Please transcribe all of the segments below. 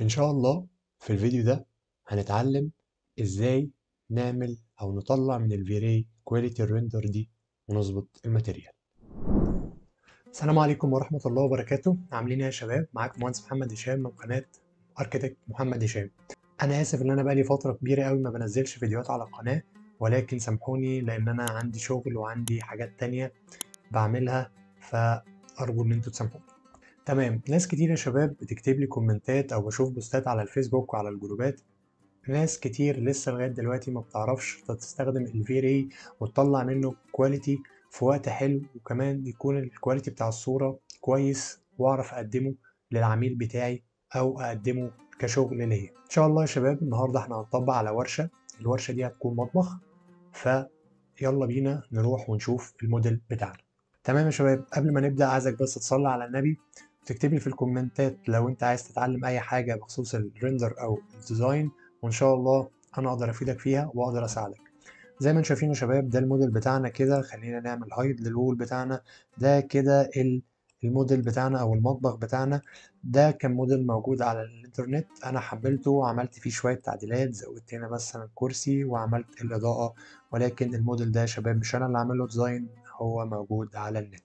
إن شاء الله في الفيديو ده هنتعلم إزاي نعمل أو نطلع من الفيري كواليتي الريندر دي ونظبط الماتيريال. السلام عليكم ورحمة الله وبركاته، عاملين إيه يا شباب؟ معاكم مهندس محمد هشام من قناة اركيتكت محمد هشام. أنا آسف إن أنا بقالي فترة كبيرة قوي ما بنزلش فيديوهات على القناة، ولكن سامحوني لأن أنا عندي شغل وعندي حاجات تانية بعملها، فأرجو إن انتوا تسامحوني. تمام، ناس كتير يا شباب بتكتب لي كومنتات أو بشوف بوستات على الفيسبوك وعلى الجروبات. ناس كتير لسه لغاية دلوقتي ما بتعرفش تستخدم الفي وتطلع منه كواليتي في وقت حلو، وكمان يكون الكواليتي بتاع الصورة كويس واعرف اقدمه للعميل بتاعي او اقدمه كشغل ليا. ان شاء الله يا شباب النهاردة احنا هنطبق على ورشة، الورشة دي هتكون مطبخ، فيلا بينا نروح ونشوف الموديل بتاعنا. تمام يا شباب، قبل ما نبدأ عايزك بس تصلي على النبي وتكتب لي في الكومنتات لو انت عايز تتعلم اي حاجة بخصوص الريندر او الديزاين، وان شاء الله انا اقدر افيدك فيها واقدر اساعدك. زي ما انتم شايفين يا شباب ده الموديل بتاعنا كده، خلينا نعمل هايد للوول بتاعنا. ده كده الموديل بتاعنا او المطبخ بتاعنا. ده كان موديل موجود على الانترنت، انا حملته وعملت فيه شوية تعديلات، زودت هنا مثلا كرسي وعملت الاضاءة، ولكن الموديل ده يا شباب مش انا اللي عامل له ديزاين، هو موجود على النت.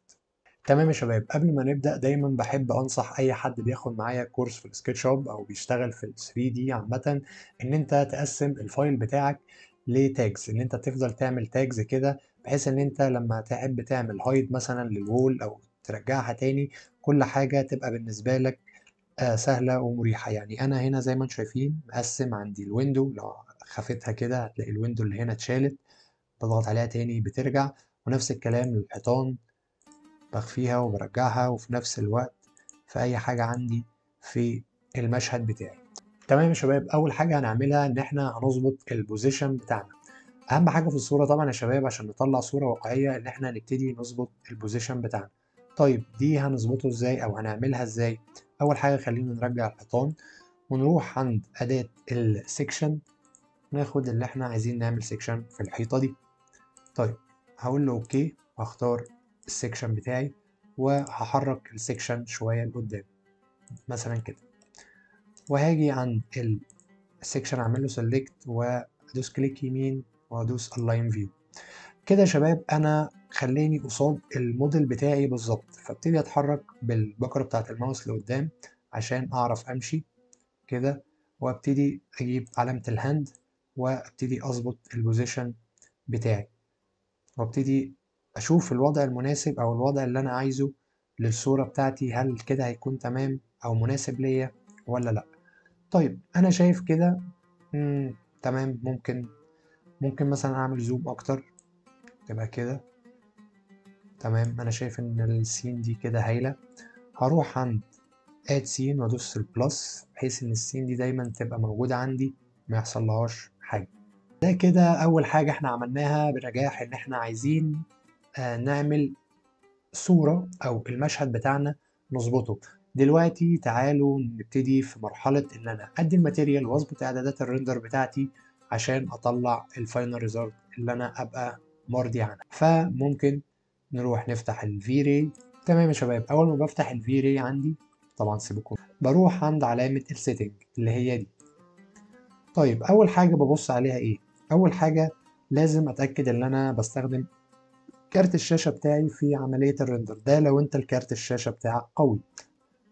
تمام يا شباب، قبل ما نبدأ دايما بحب أنصح أي حد بياخد معايا كورس في السكتش اب أو بيشتغل في ال 3D عامة، إن أنت تقسم الفايل بتاعك لتاجز، إن أنت تفضل تعمل تاجز كده، بحيث إن أنت لما تحب تعمل هايد مثلا للوول أو ترجعها تاني، كل حاجة تبقى بالنسبة لك سهلة ومريحة. يعني أنا هنا زي ما انتم شايفين مقسم عندي الويندو، لو خفتها كده هتلاقي الويندو اللي هنا اتشالت، بضغط عليها تاني بترجع، ونفس الكلام للحيطان بخفيها وبرجعها، وفي نفس الوقت في أي حاجة عندي في المشهد بتاعي. تمام يا شباب، أول حاجة هنعملها إن إحنا هنظبط البوزيشن بتاعنا. أهم حاجة في الصورة طبعا يا شباب عشان نطلع صورة واقعية إن إحنا نبتدي نظبط البوزيشن بتاعنا. طيب دي هنظبطه إزاي أو هنعملها إزاي؟ أول حاجة خلينا نرجع الحيطان ونروح عند أداة السكشن، ناخد اللي إحنا عايزين نعمل سكشن في الحيطة دي. طيب هقول له اوكي، هختار السكشن بتاعي وهحرك السكشن شوية لقدام مثلا كده، وهاجي عند السكشن اعمل له سيلكت وادوس كليك يمين وادوس الاين فيو. كده يا شباب انا خليني قصاد الموديل بتاعي بالظبط، فابتدي اتحرك بالبكرة بتاعت الماوس لقدام عشان اعرف امشي كده، وابتدي اجيب علامة الهاند وابتدي اظبط البوزيشن بتاعي، وابتدي اشوف الوضع المناسب او الوضع اللي انا عايزه للصورة بتاعتي، هل كده هيكون تمام او مناسب ليا ولا لا. طيب انا شايف كده تمام، ممكن مثلا اعمل زوم اكتر تبقى كده تمام. انا شايف ان السين دي كده هايلة، هروح عند اد سين وادوس البلس بحيث ان السين دي دايما تبقى موجودة عندي ما يحصلهاش حاجة. ده كده اول حاجة احنا عملناها بنجاح، ان احنا عايزين نعمل صورة أو المشهد بتاعنا نظبطه. دلوقتي تعالوا نبتدي في مرحلة إن أنا أدي الماتيريال وأظبط إعدادات الريندر بتاعتي عشان أطلع الفاينل ريزلت اللي أنا أبقى مرضي عنها. فممكن نروح نفتح الفي-راي. تمام يا شباب، أول ما بفتح الفي-راي عندي طبعا سيبكم، بروح عند علامة السيتنج اللي هي دي. طيب أول حاجة ببص عليها إيه؟ أول حاجة لازم أتأكد إن أنا بستخدم كارت الشاشة بتاعي في عملية الريندر. ده لو انت الكارت الشاشة بتاعك قوي.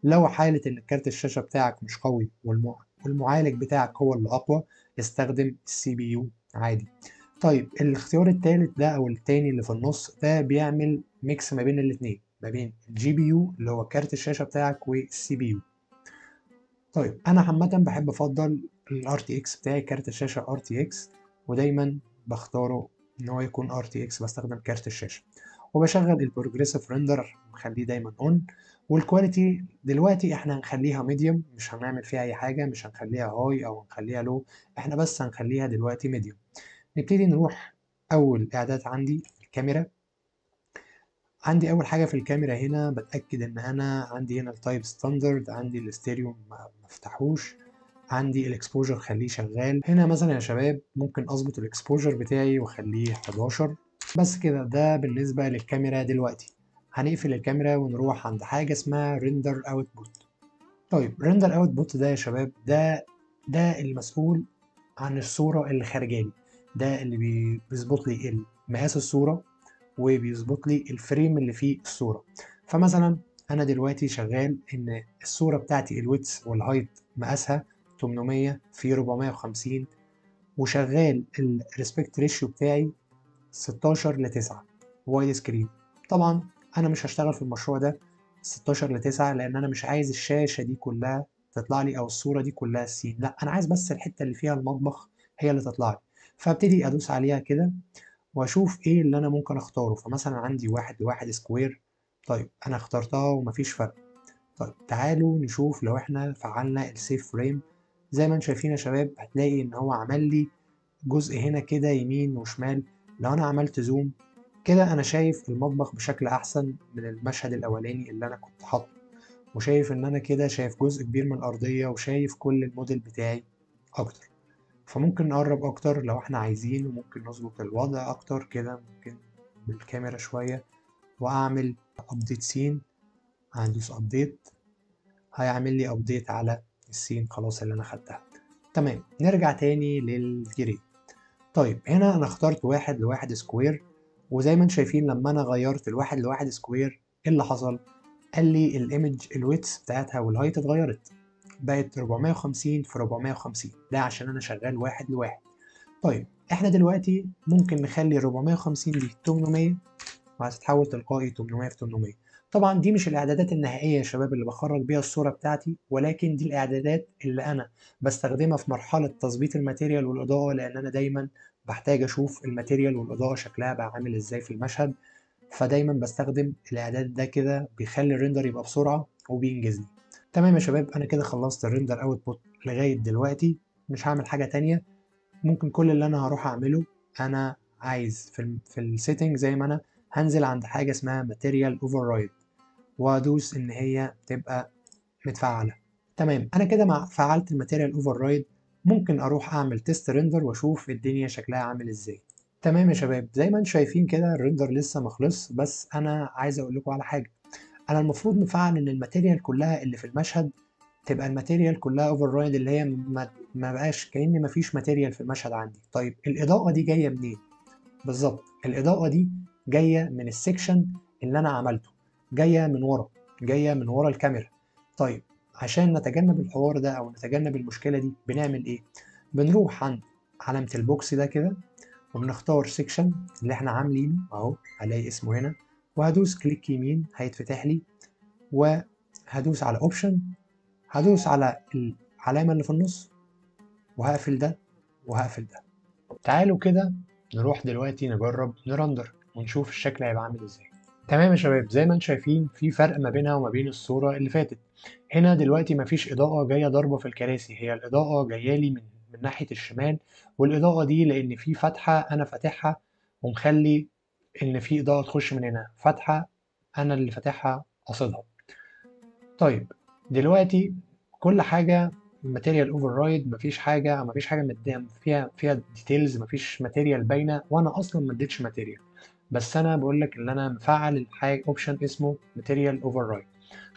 لو حالة ان كارت الشاشة بتاعك مش قوي والمعالج بتاعك هو اللي اقوى، استخدم السي بي يو عادي. طيب الاختيار التالت ده او التاني اللي في النص ده بيعمل ميكس ما بين الاتنين، ما بين الجي بي يو اللي هو كارت الشاشة بتاعك والسي بي يو. طيب انا عامة بحب افضل الار تي اكس بتاعي، كارت الشاشة ار تي اكس، ودايما بختاره ان هو يكون ار تي اكس، بستخدم كارت الشاشة وبشغل البروجريسيف ريندر مخليه دايما اون. والكواليتي دلوقتي احنا هنخليها ميديوم، مش هنعمل فيها اي حاجة، مش هنخليها هاي او هنخليها لو، احنا بس هنخليها دلوقتي ميديوم. نبتدي نروح اول اعداد عندي الكاميرا. عندي اول حاجة في الكاميرا هنا بتأكد ان انا عندي هنا التايب ستاندرد، عندي الاستيريو ما مفتحوش، عندي الاكسبوجر خليه شغال. هنا مثلا يا شباب ممكن اظبط الاكسبوجر بتاعي واخليه 11. بس كده ده بالنسبة للكاميرا. دلوقتي هنقفل الكاميرا ونروح عند حاجة اسمها ريندر اوتبوت. طيب ريندر اوت بوت ده يا شباب، ده المسؤول عن الصورة اللي خارجة لي، ده اللي بيظبط لي مقاس الصورة وبيظبط لي الفريم اللي فيه الصورة. فمثلا أنا دلوقتي شغال إن الصورة بتاعتي الويدث والهايت مقاسها 800 في 450، وشغال الريسبكت ريشيو بتاعي 16 ل 9 وايد سكرين. طبعا أنا مش هشتغل في المشروع ده 16 ل 9 لأن أنا مش عايز الشاشة دي كلها تطلع لي أو الصورة دي كلها سين، لا أنا عايز بس الحتة اللي فيها المطبخ هي اللي تطلع لي. فابتدي أدوس عليها كده واشوف ايه اللي انا ممكن اختاره. فمثلا عندي 1 ل1 سكوير، طيب انا اخترتها ومفيش فرق. طيب تعالوا نشوف لو احنا فعلنا السيف فريم. زي ما انتم شايفين يا شباب هتلاقي ان هو عمل لي جزء هنا كده يمين وشمال. لو انا عملت زوم كده انا شايف المطبخ بشكل احسن من المشهد الاولاني اللي انا كنت حاطه، وشايف ان انا كده شايف جزء كبير من الارضية وشايف كل الموديل بتاعي اكتر. فممكن نقرب اكتر لو احنا عايزين، وممكن نظبط الوضع اكتر كده، ممكن بالكاميرا شوية واعمل ابديت سين. هندوس ابديت، هيعمل لي ابديت على السين خلاص اللي انا خدتها. تمام نرجع تاني للفيري. طيب هنا انا اخترت 1 ل1 سكوير، وزي ما انتم شايفين لما انا غيرت ال1 ل1 سكوير ايه اللي حصل؟ قال لي الايمج الويتس بتاعتها والهايت اتغيرت، بقت 450 في 450، ده عشان انا شغال 1 ل1. طيب احنا دلوقتي ممكن نخلي 450 دي 800 وهتتحول تلقائي 800 في 800. طبعا دي مش الاعدادات النهائيه يا شباب اللي بخرج بيها الصوره بتاعتي، ولكن دي الاعدادات اللي انا بستخدمها في مرحله تظبيط الماتيريال والاضاءه، لان انا دايما بحتاج اشوف الماتيريال والاضاءه شكلها بقى عامل ازاي في المشهد. فدايما بستخدم الاعداد ده كده بيخلي الريندر يبقى بسرعه وبينجزني. تمام يا شباب انا كده خلصت الريندر اوتبوت لغايه دلوقتي، مش هعمل حاجه تانية. ممكن كل اللي انا هروح اعمله، انا عايز في السيتنج زي ما انا هنزل عند حاجه اسمها ماتيريال اوفر، وادوس ان هي تبقى متفعله. تمام انا كده مع فعلت الماتيريال اوفر، ممكن اروح اعمل تيست ريندر واشوف الدنيا شكلها عامل ازاي. تمام يا شباب زي ما انتم شايفين كده الريندر لسه مخلص، بس انا عايز اقول لكم على حاجه. انا المفروض مفعل ان الماتيريال كلها اللي في المشهد تبقى الماتيريال كلها اوفر رايد، اللي هي ما بقاش كأن مفيش ماتيريال في المشهد عندي. طيب الإضاءة دي جاية منين؟ بالظبط الإضاءة دي جاية من السكشن اللي أنا عملته، جاية من ورا، جاية من ورا الكاميرا. طيب عشان نتجنب الحوار ده أو نتجنب المشكلة دي بنعمل إيه؟ بنروح عند علامة البوكس ده كده وبنختار سيكشن اللي احنا عاملينه اهو، هلاقي اسمه هنا، وهدوس كليك يمين هيتفتح لي، وهدوس على اوبشن، هدوس على العلامة اللي في النص وهقفل ده وهقفل ده. تعالوا كده نروح دلوقتي نجرب نرندر ونشوف الشكل هيبقى عامل ازاي. تمام يا شباب زي ما انتم شايفين في فرق ما بينها وما بين الصورة اللي فاتت. هنا دلوقتي مفيش إضاءة جاية ضاربة في الكراسي، هي الإضاءة جاية لي من ناحية الشمال، والإضاءة دي لأن في فتحة أنا فاتحها ومخلي إن في إضاءة تخش من هنا، فتحة أنا اللي فاتحها قصدها. طيب دلوقتي كل حاجه ماتيريال اوفر رايد، مفيش حاجه فيها ديتيلز، مفيش ماتيريال باينه، وانا اصلا ما اديتش ماتيريال. بس انا بقول لك ان انا مفعل الحاجه اوبشن اسمه ماتيريال اوفر رايد.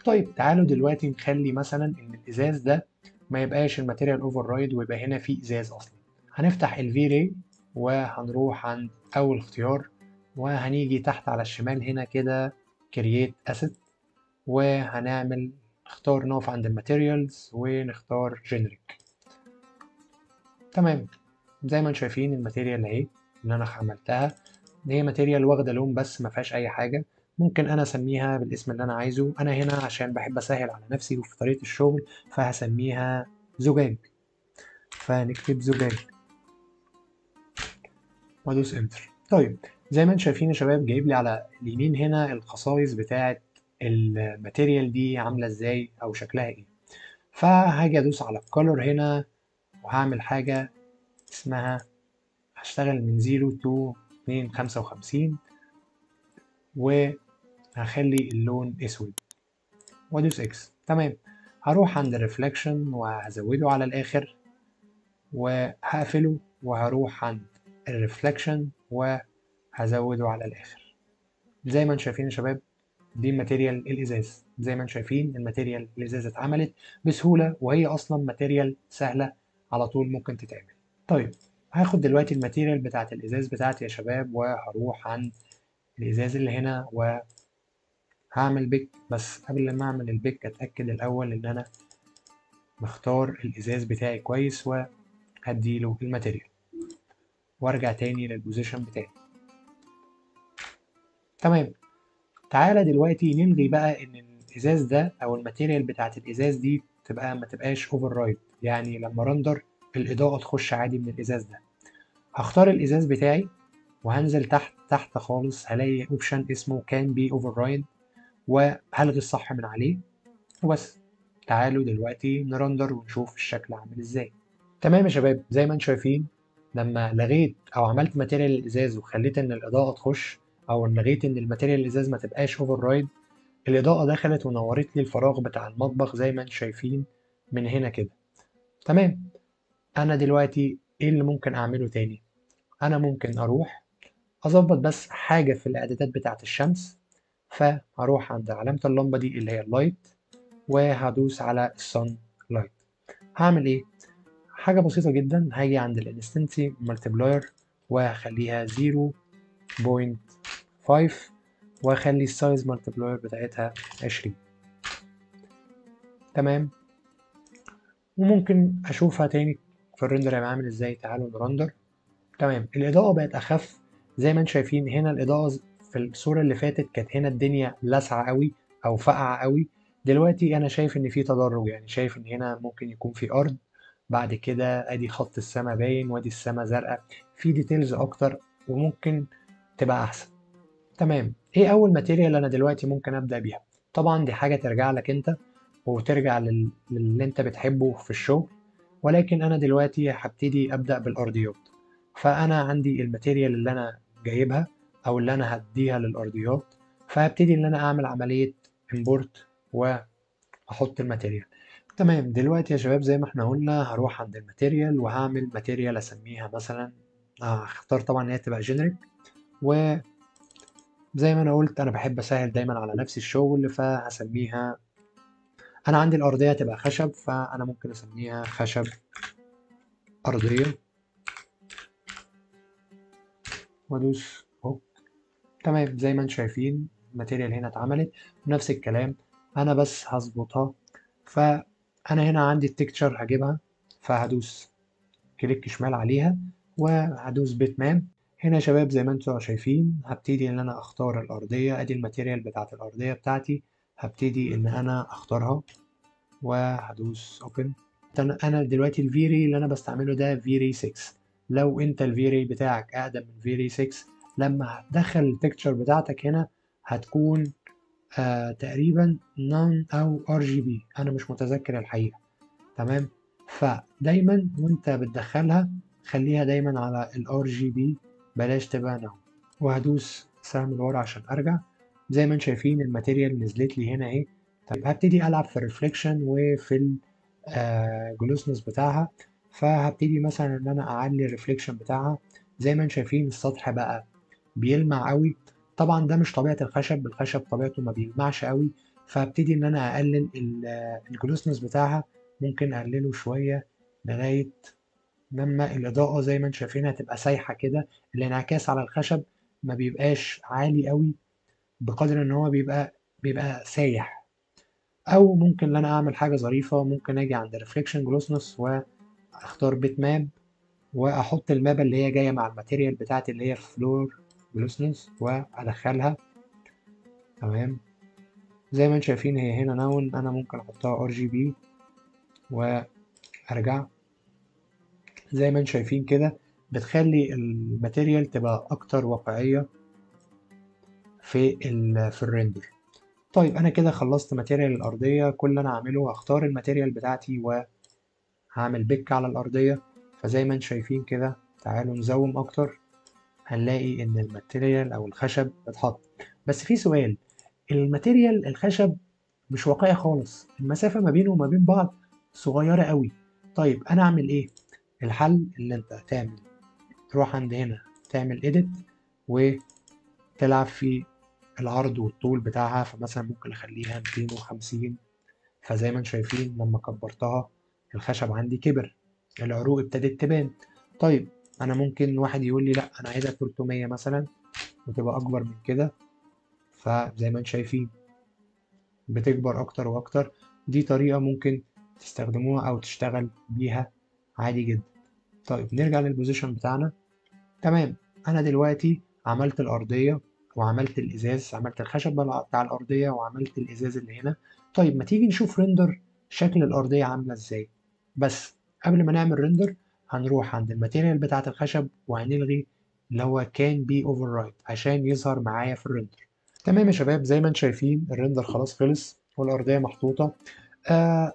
طيب تعالوا دلوقتي نخلي مثلا ان الازاز ده ما يبقاش الماتيريال اوفر رايد ويبقى هنا في ازاز اصلا. هنفتح الفي راي وهنروح عند اول اختيار، وهنيجي تحت على الشمال هنا كده كرييت اسيت، وهنعمل نختار نقف عند الماتيريالز ونختار جينيريك. تمام زي ما انتم شايفين الماتيريال اهي اللي انا عملتها، هي ماتيريال واخده لون بس ما فيهاش اي حاجه. ممكن انا اسميها بالاسم اللي انا عايزه، انا هنا عشان بحب اسهل على نفسي وفي طريقه الشغل فهسميها زجاج، فنكتب زجاج وادوس انتر. طيب زي ما انتم شايفين يا شباب جايب لي على اليمين هنا الخصائص بتاعه الماتيريال دي عامله ازاي او شكلها ايه. فهاجي ادوس على الكولر هنا وهعمل حاجة اسمها هشتغل من 0 to 255 وهخلي اللون اسود وادوس اكس. تمام هروح عند الريفلكشن وهزوده على الاخر وهقفله، وهروح عند الريفلكشن وهزوده على الاخر. زي ما انتم شايفين يا شباب دي ماتيريال الازاز. زي ما انتم شايفين الماتيريال الازاز اتعملت بسهوله، وهي اصلا ماتيريال سهله على طول ممكن تتعمل. طيب هاخد دلوقتي الماتيريال بتاعت الازاز بتاعتي يا شباب، وهروح عند الازاز اللي هنا وهعمل بيك. بس قبل ما اعمل البيك اتاكد الاول ان انا مختار الازاز بتاعي كويس، وهديله الماتيريال وارجع تاني للبوزيشن بتاعي. تمام. تعالى دلوقتي نلغي بقى ان الازاز ده او الماتيريال بتاعت الازاز دي ما تبقاش اوفر رايد، يعني لما رندر الاضاءه تخش عادي من الازاز ده. هختار الازاز بتاعي وهنزل تحت خالص، هلاقي اوبشن اسمه كان بي اوفر رايد، وهلغي الصح من عليه وبس. تعالوا دلوقتي نرندر ونشوف الشكل عامل ازاي. تمام يا شباب، زي ما انتم شايفين لما لغيت او عملت ماتيريال الازاز وخليت ان الاضاءه تخش، او لغيت ان الماتيريال الازاز ما تبقاش اوفر رايد، الإضاءة دخلت ونورت لي الفراغ بتاع المطبخ زي ما انتم شايفين من هنا كده. تمام. أنا دلوقتي إيه اللي ممكن أعمله تاني؟ أنا ممكن أروح أظبط بس حاجة في الإعدادات بتاعة الشمس، فهروح عند علامة اللمبة دي اللي هي اللايت، وهدوس على الصن لايت. هعمل إيه؟ حاجة بسيطة جدا، هاجي عند الانستنسي مالتبلاير وهخليها 0.5، وهخلي السايز مالتبلاير بتاعتها 20. تمام. وممكن اشوفها تاني في الريندر هيبقى عامل ازاي. تعالوا نرندر. تمام، الاضاءه بقت اخف. زي ما انتم شايفين هنا الاضاءه في الصوره اللي فاتت كانت هنا الدنيا لاسعه قوي او فاقعه قوي. دلوقتي انا شايف ان في تدرج، يعني شايف ان هنا ممكن يكون في ارض، بعد كده ادي خط السماء باين، وادي السماء زرقاء، في ديتيلز اكتر وممكن تبقى احسن. تمام. ايه اول ماتيريال انا دلوقتي ممكن ابدا بيها؟ طبعا دي حاجه ترجع لك انت، وترجع للي انت بتحبه في الشغل، ولكن انا دلوقتي هبتدي ابدا بالارضيات. فانا عندي الماتيريال اللي انا جايبها او اللي انا هديها للارضيات، فهبتدي ان انا اعمل عمليه امبورت واحط الماتيريال. تمام. دلوقتي يا شباب زي ما احنا قلنا هروح عند الماتيريال وهعمل ماتيريال اسميها مثلا، هختار طبعا ان هي تبقى جينيريك. وزي ما انا قلت انا بحب اسهل دايما على نفسي الشغل، فهسميها، انا عندي الارضيه تبقى خشب، فانا ممكن اسميها خشب ارضيه وادوس اهو. تمام. زي ما انتم شايفين الماتيريال هنا اتعملت نفس الكلام، انا بس هظبطها. فانا هنا عندي التكتشر هجيبها، فهدوس كليك شمال عليها وهدوس بيت ماب. هنا يا شباب زي ما انتم شايفين هبتدي ان انا اختار الارضيه، ادي الماتيريال بتاعت الارضيه بتاعتي، هبتدي ان انا اختارها وهدوس اوبن. انا دلوقتي الفيري اللي انا بستعمله ده فيري 6. لو انت الفيري بتاعك اقدم من فيري 6، لما هتدخل التكتشر بتاعتك هنا هتكون تقريبا نون او ار جي بي، انا مش متذكر الحقيقه. تمام. فدايما وانت بتدخلها خليها دايما على الار جي بي، بلاش تبقى نون. وهدوس سهم لورا عشان ارجع. زي ما انتم شايفين الماتيريال نزلت لي هنا اهي. طيب هبتدي العب في الريفليكشن وفي الجلوسنس بتاعها، فهبتدي مثلا ان انا اعلي الريفليكشن بتاعها. زي ما انتم شايفين السطح بقى بيلمع قوي، طبعا ده مش طبيعة الخشب، الخشب طبيعته ما بيلمعش قوي. فهبتدي ان انا اقلل الجلوسنس بتاعها، ممكن اقلله شوية لغاية لما الإضاءة زي ما انتم شايفينها تبقى سايحة كده. الانعكاس على الخشب ما بيبقاش عالي قوي بقدر ان هو بيبقى سايح. او ممكن ان انا اعمل حاجة ظريفة، ممكن اجي عند ريفليكشن جلوسنس واختار بيت ماب، واحط المابة اللي هي جاية مع الماتيريال بتاعتي اللي هي فلور جلوسنس وادخلها. تمام. زي ما انتم شايفين هي هنا نون، انا ممكن احطها ار جي بي وارجع. زي ما انتم شايفين كده بتخلي الماتيريال تبقى اكتر واقعية في الريندر. طيب انا كده خلصت ماتيريال الارضية، كل اللي انا هعمله هختار الماتيريال بتاعتي وهعمل بيك على الارضية. فزي ما انتم شايفين كده، تعالوا نزوم اكتر، هنلاقي ان الماتيريال او الخشب اتحط. بس في سؤال، الماتيريال الخشب مش واقعي خالص، المسافة ما بينه وما بين بعض صغيرة قوي. طيب انا اعمل ايه؟ الحل اللي انت تروح عند هنا تعمل edit وتلعب في العرض والطول بتاعها، فمثلا ممكن اخليها 250. فزي ما انتم شايفين لما كبرتها الخشب عندي كبر، العروق ابتدت تبان. طيب انا ممكن واحد يقول لي لا انا عايزها 300 مثلا وتبقى اكبر من كده، فزي ما انتم شايفين بتكبر اكتر واكتر. دي طريقة ممكن تستخدموها او تشتغل بيها عادي جدا. طيب نرجع للبوزيشن بتاعنا. تمام، انا دلوقتي عملت الارضية وعملت الازاز، عملت الخشب بتاع الارضية وعملت الازاز اللي هنا. طيب ما تيجي نشوف ريندر شكل الارضية عاملة ازاي. بس قبل ما نعمل ريندر هنروح عند الماتيريال بتاعة الخشب وهنلغي اللي هو كان بي اوفر رايت عشان يظهر معايا في الريندر. تمام يا شباب، زي ما انتم شايفين الريندر خلاص خلص والارضية محطوطة. آه،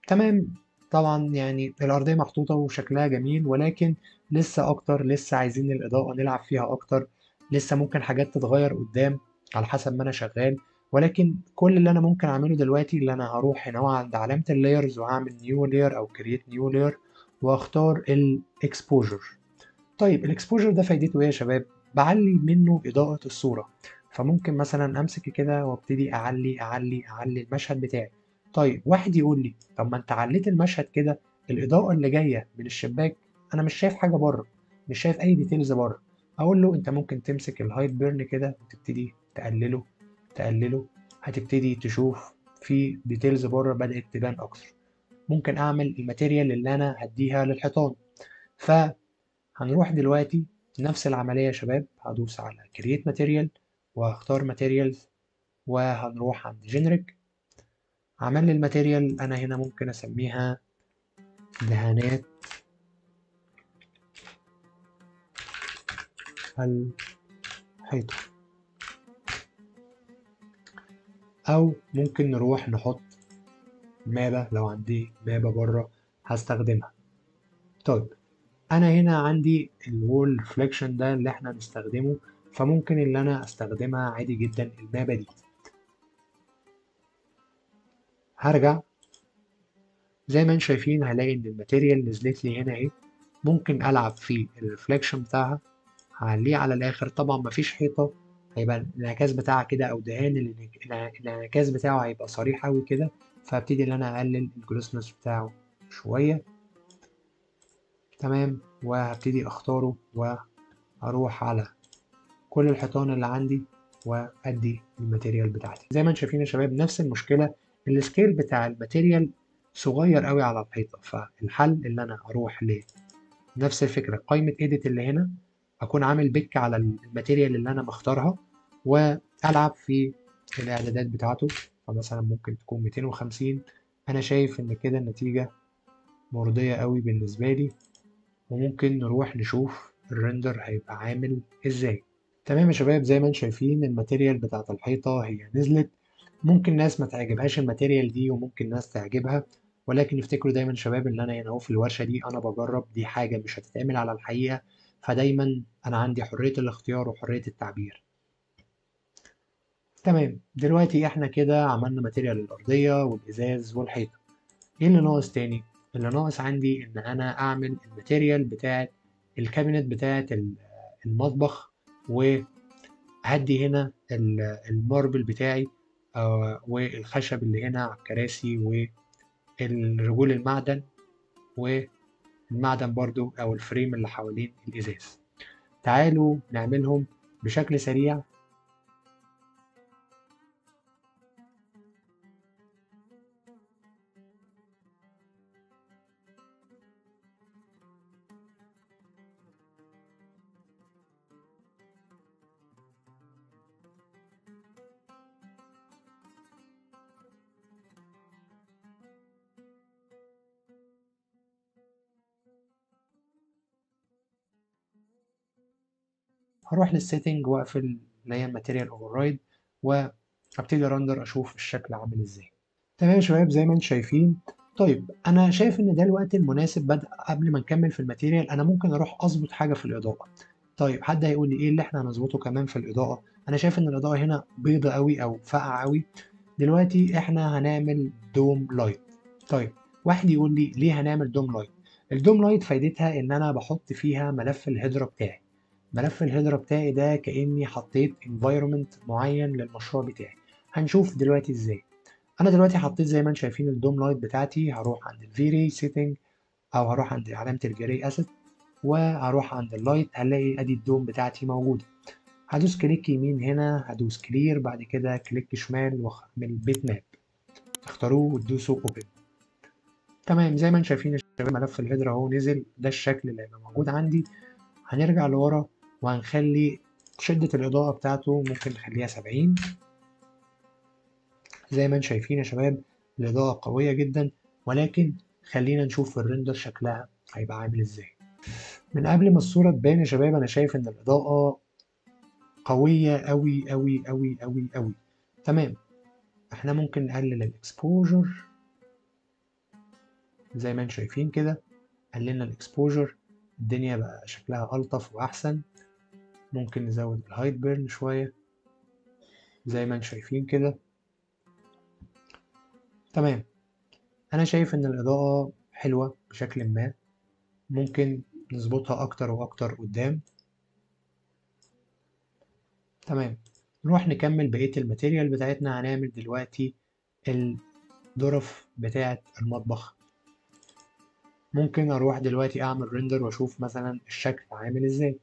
تمام. طبعا يعني الأرضية محطوطة وشكلها جميل، ولكن لسه أكتر، لسه عايزين الإضاءة نلعب فيها أكتر. لسه ممكن حاجات تتغير قدام على حسب ما أنا شغال. ولكن كل اللي أنا ممكن أعمله دلوقتي اللي أنا هروح هنا عند علامة اللايرز وهعمل نيو لاير أو كرييت نيو لاير وأختار الإكسبوجر. طيب الإكسبوجر ده فايدته إيه يا شباب؟ بعلي منه إضاءة الصورة. فممكن مثلا أمسك كده وابتدي أعلي المشهد بتاعي. طيب واحد يقول لي طب ما انت عليت المشهد كده، الاضاءه اللي جايه من الشباك انا مش شايف حاجه بره، مش شايف اي ديتيلز بره. اقول له انت ممكن تمسك الهايت بيرن كده وتبتدي تقلله، هتبتدي تشوف في ديتيلز بره بدات تبان اكتر. ممكن اعمل الماتيريال اللي انا هديها للحيطان. فهنروح دلوقتي نفس العمليه يا شباب، هدوس على كرييت ماتيريال وهختار ماتيريالز وهنروح عند جينيريك. عمل لي الماتيريال، انا هنا ممكن اسميها دهانات الحيطة، أو ممكن نروح نحط مابة لو عندي مابة بره هستخدمها. طيب أنا هنا عندي الوول ريفليكشن ده اللي احنا هنستخدمه، فممكن اللي أنا أستخدمها عادي جدا المابة دي. هرجع زي ما انتم شايفين هلاقي إن الماتيريال نزلت لي هنا اهي. ممكن ألعب في الريفليكشن بتاعها، هعليه على الآخر. طبعا مفيش حيطة هيبقى الانعكاس بتاعها كده أو دهان الانعكاس بتاعه هيبقى صريح أوي كده. فهبتدي إن أنا أقلل الجلوسنس بتاعه شوية. تمام، وهبتدي أختاره وأروح على كل الحيطان اللي عندي وأدي الماتيريال بتاعتي. زي ما انتم شايفين يا شباب نفس المشكلة، السكيل بتاع الماتيريال صغير قوي على الحيطة. فالحل اللي أنا أروح لنفس الفكرة قائمة إيديت اللي هنا، أكون عامل بيك على الماتيريال اللي أنا بختارها وألعب في الإعدادات بتاعته. فمثلا ممكن تكون 250. أنا شايف إن كده النتيجة مرضية قوي بالنسبة لي، وممكن نروح نشوف الريندر هيبقى عامل إزاي. تمام يا شباب، زي ما انتم شايفين الماتيريال بتاعت الحيطة هي نزلت. ممكن ناس ما تعجبهاش الماتيريال دي وممكن ناس تعجبها، ولكن افتكروا دايما شباب ان انا هنا اهو في الورشة دي انا بجرب، دي حاجة مش هتتعمل على الحقيقة. فدايما انا عندي حرية الاختيار وحرية التعبير. تمام، دلوقتي احنا كده عملنا ماتيريال الارضية والازاز والحيطة. ايه اللي ناقص تاني؟ اللي ناقص عندي ان انا اعمل الماتيريال بتاعت الكابينت بتاعت المطبخ، وهدي هنا الماربل بتاعي والخشب اللي هنا على الكراسي والرجول المعدن والمعدن برضو او الفريم اللي حوالين الازاز. تعالوا نعملهم بشكل سريع. هروح للسيتنج واقفل اللي هي ماتيريال اوفر رايد وابتدي ارندر اشوف الشكل عامل ازاي. تمام يا شباب زي ما انتم شايفين. طيب انا شايف ان ده الوقت المناسب بدء قبل ما نكمل في الماتيريال انا ممكن اروح اظبط حاجه في الاضاءه. طيب حد هيقول لي ايه اللي احنا هنظبطه كمان في الاضاءه؟ انا شايف ان الاضاءه هنا بيضة قوي او فاقعه قوي. دلوقتي احنا هنعمل دوم لايت. طيب واحد يقول لي ليه هنعمل دوم لايت؟ الدوم لايت فايدتها ان انا بحط فيها ملف الهيدرا بتاعي. ملف الهيدر بتاعي ده كأني حطيت environment معين للمشروع بتاعي. هنشوف دلوقتي ازاي. انا دلوقتي حطيت زي ما انتم شايفين الدوم لايت بتاعتي. هروح عند الفيري سيتنج او هروح عند علامة الفيري اسيت وهروح عند اللايت. هنلاقي ادي الدوم بتاعتي موجودة. هدوس كليك يمين هنا، هدوس كلير، بعد كده كليك شمال واعمل بيت ماب. اختاروه وتدوسوا اوبن. تمام، زي ما انتم شايفين يا شباب ملف الهيدر اهو نزل. ده الشكل اللي هيبقى موجود عندي. هنرجع لورا وهنخلي شدة الإضاءة بتاعته ممكن نخليها 70. زي ما انتم شايفين يا شباب الإضاءة قوية جدا، ولكن خلينا نشوف في الريندر شكلها هيبقى عامل ازاي. من قبل ما الصورة تبان يا شباب أنا شايف إن الإضاءة قوية أوي أوي أوي أوي أوي. تمام، احنا ممكن نقلل الإكسبوجر زي ما انتم شايفين كده. قللنا الإكسبوجر، الدنيا بقى شكلها ألطف وأحسن. ممكن نزود الهايت بيرن شوية زي ما انتم شايفين كده. تمام، أنا شايف إن الإضاءة حلوة بشكل ما. ممكن نظبطها أكتر وأكتر قدام. تمام، نروح نكمل بقية الماتيريال بتاعتنا. هنعمل دلوقتي الظرف بتاعة المطبخ. ممكن أروح دلوقتي أعمل ريندر وأشوف مثلا الشكل عامل إزاي.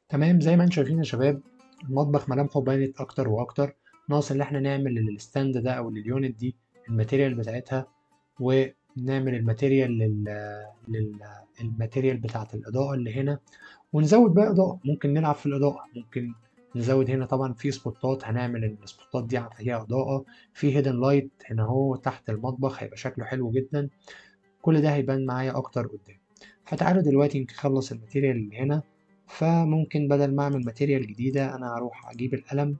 تمام، زي ما انتم شايفين يا شباب المطبخ ملامحه بانت أكتر وأكتر. ناقص إن احنا نعمل للستاند ده أو لليونت دي الماتيريال بتاعتها، ونعمل الماتيريال الماتيريال بتاعة الإضاءة اللي هنا، ونزود بقى إضاءة. ممكن نلعب في الإضاءة، ممكن نزود هنا طبعا في سبوتات. هنعمل السبوتات دي فيها إضاءة. في هيدن لايت هنا هو تحت المطبخ هيبقى شكله حلو جدا. كل ده هيبان معايا أكتر قدام. فتعالوا دلوقتي نخلص الماتيريال اللي هنا. فممكن بدل ما أعمل ماتيريال جديدة أنا هروح أجيب القلم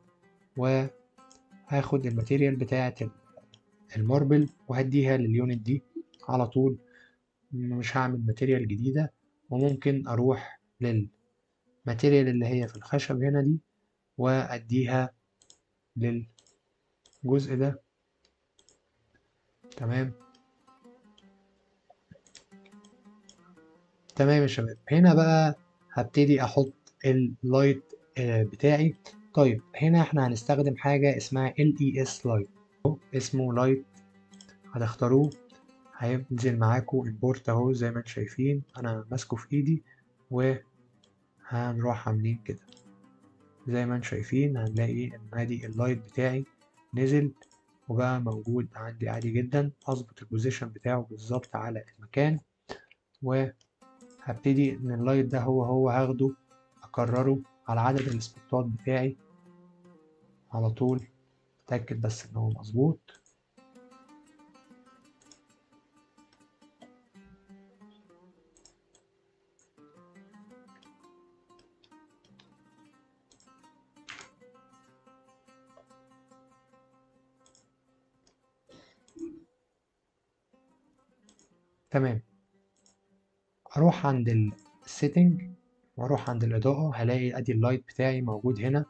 وهاخد الماتيريال بتاعة الماربل وهديها لليونت دي على طول. مش هعمل ماتيريال جديدة. وممكن أروح للماتيريال اللي هي في الخشب هنا دي وأديها للجزء ده. تمام. تمام يا شباب، هنا بقى هبتدي أحط اللايت بتاعي. طيب هنا احنا هنستخدم حاجة اسمها LES لايت. اسمه لايت، هتختاروه هينزل معاكم import اهو. زي ما انتم شايفين انا ماسكه في ايدي وهنروح عاملين كده. زي ما انتم شايفين هنلاقي ان ادي اللايت بتاعي نزل وبقى موجود عندي عادي جدا. هظبط البوزيشن بتاعه بالظبط على المكان، وهبتدي ان اللايت ده هو هاخده اكرره على عدد السبوتات بتاعي على طول. اتاكد بس ان هو مظبوط. تمام، اروح عند السيتنج واروح عند الاضاءة. هلاقي ادي اللايت بتاعي موجود هنا.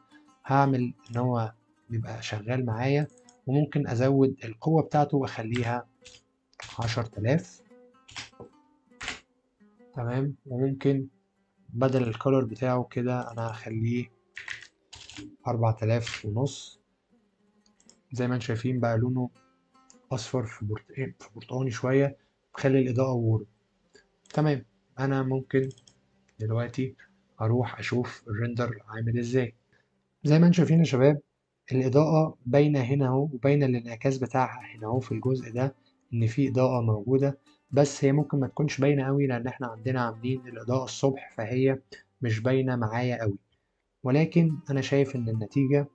هعمل ان هو يبقى شغال معايا، وممكن ازود القوة بتاعته واخليها 10,000. تمام، وممكن بدل الكولر بتاعه كده انا هخليه 4,500. زي ما انتم شايفين بقى لونه اصفر في برتقاني شوية، بخلي الاضاءة وورم. تمام، انا ممكن دلوقتي اروح اشوف الريندر عامل ازاي. زي ما انتم شايفين يا شباب الإضاءة باينة هنا اهو، وباينة الانعكاس بتاعها هنا اهو في الجزء ده إن في إضاءة موجودة. بس هي ممكن ما تكونش باينة قوي لأن احنا عندنا عاملين الإضاءة الصبح، فهي مش باينة معايا قوي. ولكن أنا شايف إن النتيجة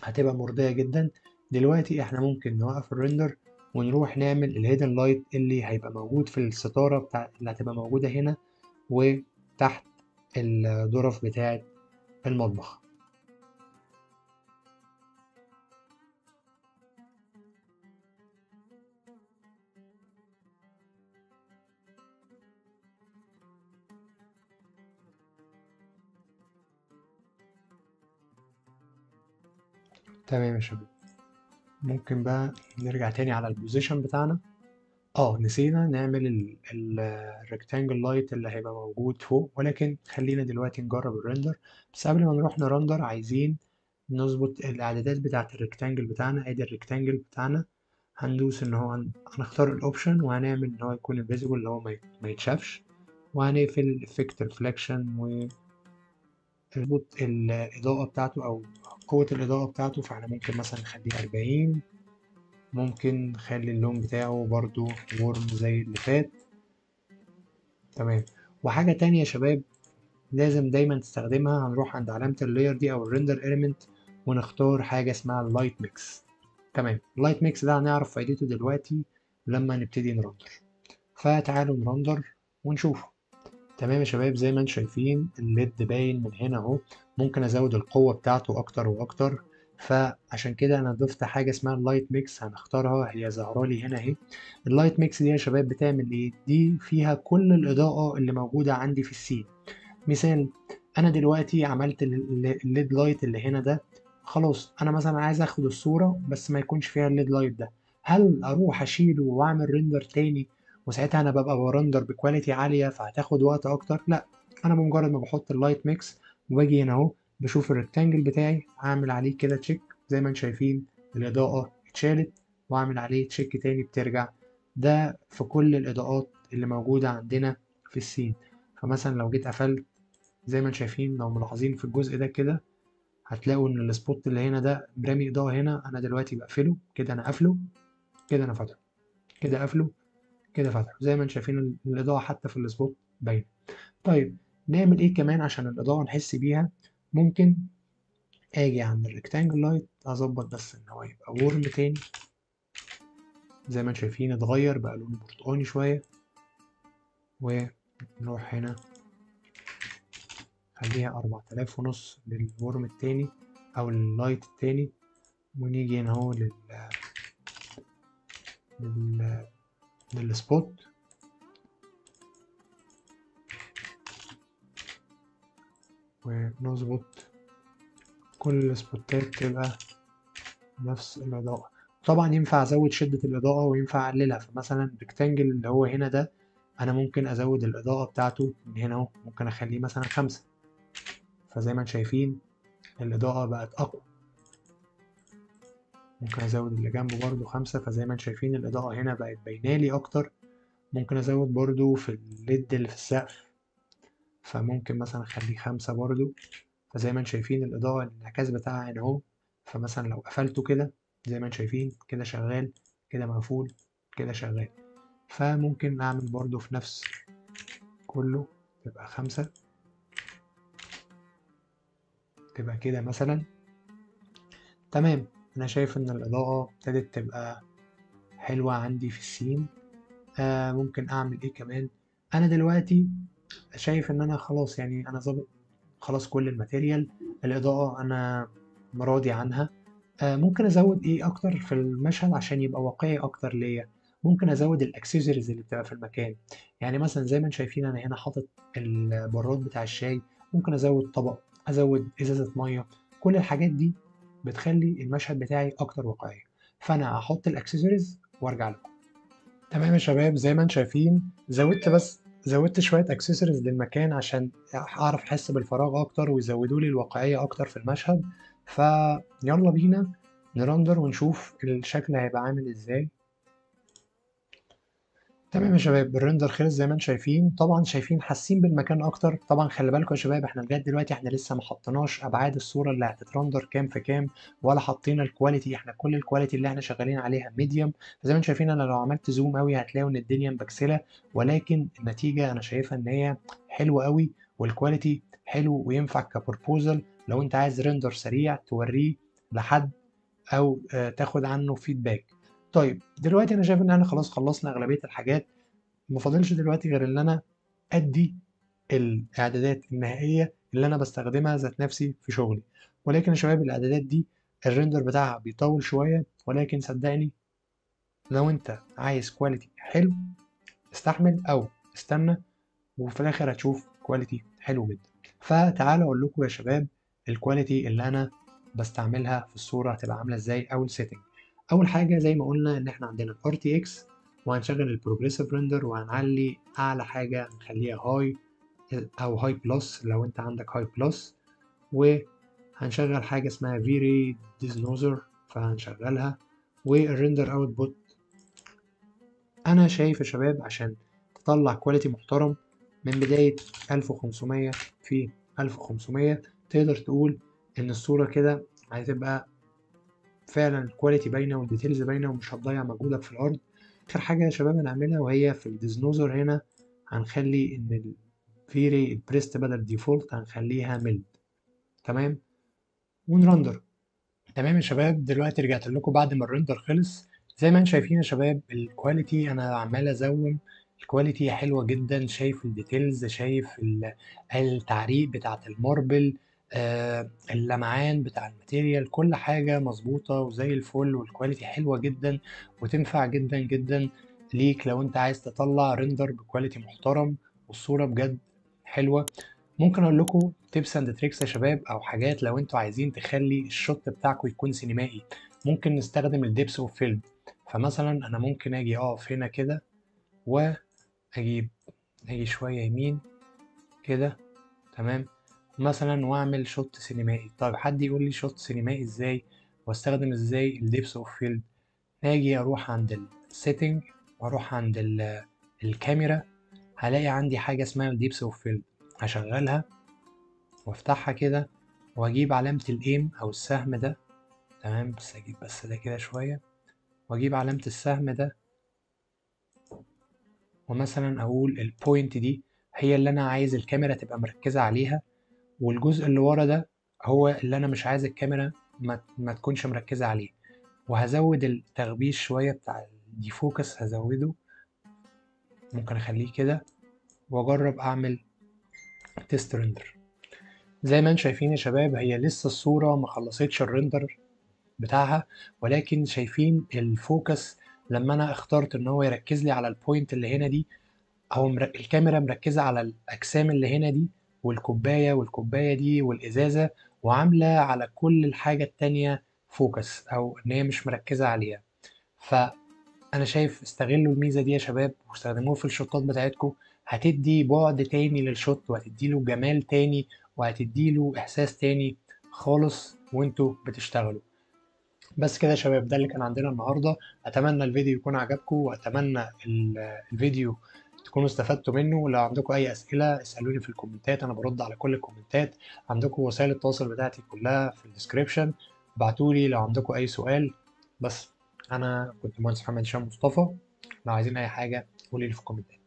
هتبقى مرضية جدا. دلوقتي احنا ممكن نوقف الريندر ونروح نعمل الهيدن لايت اللي هيبقى موجود في الستارة اللي هتبقى موجودة هنا وتحت الظرف بتاعة المطبخ. تمام يا شباب، ممكن بقى نرجع تاني على البوزيشن بتاعنا نسينا نعمل الريكتانجل لايت اللي هيبقى موجود فوق، ولكن خلينا دلوقتي نجرب الريندر. بس قبل ما نروح نرندر عايزين نظبط الاعدادات بتاعة الريكتانجل بتاعنا. ادي الريكتانجل بتاعنا، هندوس ان هو هنختار الاوبشن وهنعمل ان هو يكون انفيزيبل اللي هو ما يتشافش، وهنقفل الافكت ريفلكشن ونظبط الاضاءة بتاعته او قوة الاضاءة بتاعته. فاحنا ممكن مثلا نخليه 40، ممكن نخلي اللون بتاعه برضو ورم زي اللي فات. تمام. وحاجة تانية يا شباب لازم دايما تستخدمها، هنروح عند علامة اللاير دي أو الريندر إيليمنت ونختار حاجة اسمها اللايت ميكس. تمام، اللايت ميكس ده هنعرف فايدته دلوقتي لما نبتدي نرندر. فتعالوا نرندر ونشوف. تمام يا شباب، زي ما انتم شايفين الليد باين من هنا اهو. ممكن ازود القوة بتاعته اكتر واكتر، فعشان كده انا ضفت حاجة اسمها اللايت ميكس هنختارها، هي ظاهرة لي هنا اهي. اللايت ميكس دي يا شباب بتعمل ايه؟ دي فيها كل الاضاءة اللي موجودة عندي في السين. مثال، انا دلوقتي عملت الليد لايت اللي هنا ده، خلاص انا مثلا عايز اخد الصورة بس ما يكونش فيها الليد لايت ده. هل اروح اشيله واعمل ريندر تاني وساعتها انا ببقى برندر بكواليتي عالية فهتاخد وقت اكتر؟ لا، انا بمجرد ما بحط اللايت ميكس وباجي هنا اهو بشوف الريكتانجل بتاعي، اعمل عليه كده تشيك زي ما انتم شايفين الاضاءة اتشالت، واعمل عليه تشيك تاني بترجع. ده في كل الاضاءات اللي موجودة عندنا في السين. فمثلا لو جيت قفلت، زي ما انتم شايفين لو ملاحظين في الجزء ده كده هتلاقوا ان السبوت اللي هنا ده برامي اضاءة هنا، انا دلوقتي بقفله كده، انا قافله كده، انا فاتحه كده، قافله كده، فاتحه. زي ما انتم شايفين الاضاءة حتى في السبوت باينة. طيب نعمل ايه كمان عشان الاضاءة نحس بيها؟ ممكن اجي عند الريكتانجل لايت اظبط بس ان هو يبقى وورم تاني. زي ما انتم شايفين اتغير بقى لونه برتقاني شوية، ونروح هنا خليها 4500 للورم التاني او اللايت التاني، ونيجي هنا اهو لل... للسبوت ونظبط كل السبوتات تبقى نفس الإضاءة. طبعا ينفع أزود شدة الإضاءة وينفع أقللها. فمثلا الريكتانجل اللي هو هنا ده أنا ممكن أزود الإضاءة بتاعته من هنا أهو، ممكن أخليه مثلا 5. فزي ما انتم شايفين الإضاءة بقت أقوى. ممكن أزود اللي جنبه برضو 5، فزي ما انتم شايفين الإضاءة هنا بقت باينالي أكتر. ممكن أزود برضو في الليد اللي في السقف، فممكن مثلا أخليه 5 برضو. فزي ما انتم شايفين الإضاءة الانعكاس بتاعها هنا أهو. فمثلا لو قفلته كده زي ما انتم شايفين كده شغال، كده مقفول، كده شغال. فممكن أعمل برضو في نفس كله تبقى 5، تبقى كده مثلا. تمام، أنا شايف إن الإضاءة ابتدت تبقى حلوة عندي في السين. ممكن أعمل إيه كمان؟ أنا دلوقتي شايف إن أنا خلاص، يعني أنا ظابط خلاص كل الماتيريال. الإضاءة أنا راضي عنها. ممكن ازود ايه اكتر في المشهد عشان يبقى واقعي اكتر ليا؟ ممكن ازود الاكسسوارز اللي بتبقى في المكان. يعني مثلا زي ما انتم شايفين انا هنا حاطط البراد بتاع الشاي، ممكن ازود طبق، ازود ازازة مية. كل الحاجات دي بتخلي المشهد بتاعي اكتر واقعية. فانا هحط الاكسسوارز وارجع لكم. تمام يا شباب، زي ما انتم شايفين زودت شوية اكسسوارز للمكان عشان اعرف احس بالفراغ اكتر ويزودوا لي الواقعية اكتر في المشهد. فيلا بينا نرندر ونشوف الشكل هيبقى عامل ازاي. تمام يا شباب، الريندر خلص زي ما انتم شايفين. طبعا شايفين حاسين بالمكان اكتر. طبعا خلي بالكم يا شباب، احنا لغايه دلوقتي احنا لسه ما حطيناش ابعاد الصوره اللي هتترندر كام في كام، ولا حطينا الكواليتي. احنا كل الكواليتي اللي احنا شغالين عليها ميديوم. زي ما انتم شايفين انا لو عملت زوم قوي هتلاقوا ان الدنيا مبكسله، ولكن النتيجه انا شايفها ان هي حلوه قوي، والكواليتي حلو وينفع كبروبوزل لو انت عايز ريندر سريع توريه لحد، او تاخد عنه فيدباك. طيب دلوقتي انا شايف ان احنا خلاص خلصنا اغلبيه الحاجات. مفاضلش دلوقتي غير ان انا ادي الاعدادات النهائيه اللي انا بستخدمها ذات نفسي في شغلي. ولكن يا شباب الاعدادات دي الريندر بتاعها بيطول شويه، ولكن صدقني لو انت عايز كواليتي حلو استحمل او استنى، وفي الاخر هتشوف كواليتي حلو جدا. فتعالوا اقول لكم يا شباب الكواليتي اللي انا بستعملها في الصوره هتبقى عامله ازاي او السيتنج. اول حاجه زي ما قلنا ان احنا عندنا الار تي اكس وهنشغل البروجريسيف ريندر وهنعلي اعلى حاجة نخليها هاي او هاي بلس لو انت عندك هاي بلس، وهنشغل حاجة اسمها V-Ray Denoiser فهنشغلها. والريندر اوتبوت انا شايف يا شباب عشان تطلع كواليتي محترم من بداية 1500 في 1500 تقدر تقول ان الصورة كده هتبقى فعلا الكواليتي باينة والديتيلز باينة ومش هتضيع مجهودك في الارض. اخر حاجة يا شباب هنعملها وهي في الديزنوزر هنا هنخلي ان الفيري البريست بدل ديفولت هنخليها ميلد. تمام، ونرندر. تمام يا شباب، دلوقتي رجعت لكم بعد ما الريندر خلص. زي ما انتم شايفين يا شباب الكواليتي انا عمال ازوم، الكواليتي حلوه جدا. شايف الديتيلز، شايف التعريق بتاعت الماربل، اللمعان بتاع الماتيريال، كل حاجه مظبوطه وزي الفل، والكواليتي حلوه جدا وتنفع جدا جدا ليك لو انت عايز تطلع ريندر بكواليتي محترم والصوره بجد حلوه. ممكن اقول لكم تيبس اند تريكس يا شباب او حاجات لو انتوا عايزين تخلي الشوت بتاعكم يكون سينمائي. ممكن نستخدم الديبس اوف فيلد. فمثلا انا ممكن اجي اقف هنا كده واجيب اجي شويه يمين كده. تمام، مثلا واعمل شوت سينمائي. طيب حد يقول لي شوت سينمائي ازاي واستخدم ازاي الديبس اوف فيلد؟ هاجي اروح عند السيتنج واروح عند الكاميرا، هلاقي عندي حاجه اسمها الديبس اوف فيلد. هشغلها وافتحها كده واجيب علامة الايم او السهم ده. تمام، بس اجيب بس ده كده شوية واجيب علامة السهم ده، ومثلا اقول البوينت دي هي اللي انا عايز الكاميرا تبقى مركزة عليها، والجزء اللي ورا ده هو اللي انا مش عايز الكاميرا ما تكونش مركزة عليه. وهزود التغبيش شوية بتاع الديفوكس، هزوده، ممكن اخليه كده واجرب اعمل تيست ريندر. زي ما انتم شايفين يا شباب هي لسه الصورة ما خلصتش الريندر بتاعها، ولكن شايفين الفوكس لما انا اخترت ان هو يركز لي على البوينت اللي هنا دي، هو الكاميرا مركزة على الاجسام اللي هنا دي والكوباية والكوباية دي والازازة، وعاملة على كل الحاجة التانية فوكس او ان هي مش مركزة عليها. فانا شايف استغلوا الميزة دي يا شباب واستخدموها في الشوتات بتاعتكم، هتدي بعد تاني للشوت وهتديله جمال تاني وهتديله احساس تاني خالص وانتوا بتشتغلوا. بس كده يا شباب ده اللي كان عندنا النهاردة. أتمنى الفيديو يكون عجبكم وأتمنى الفيديو تكونوا استفدتوا منه. ولو عندكم أي أسئلة اسألوني في الكومنتات، أنا برد على كل الكومنتات. عندكم وسائل التواصل بتاعتي كلها في الديسكريبشن، ابعتولي لو عندكم أي سؤال. بس أنا كنت مهندس محمد هشام مصطفى، لو عايزين أي حاجة قولي لي في الكومنتات.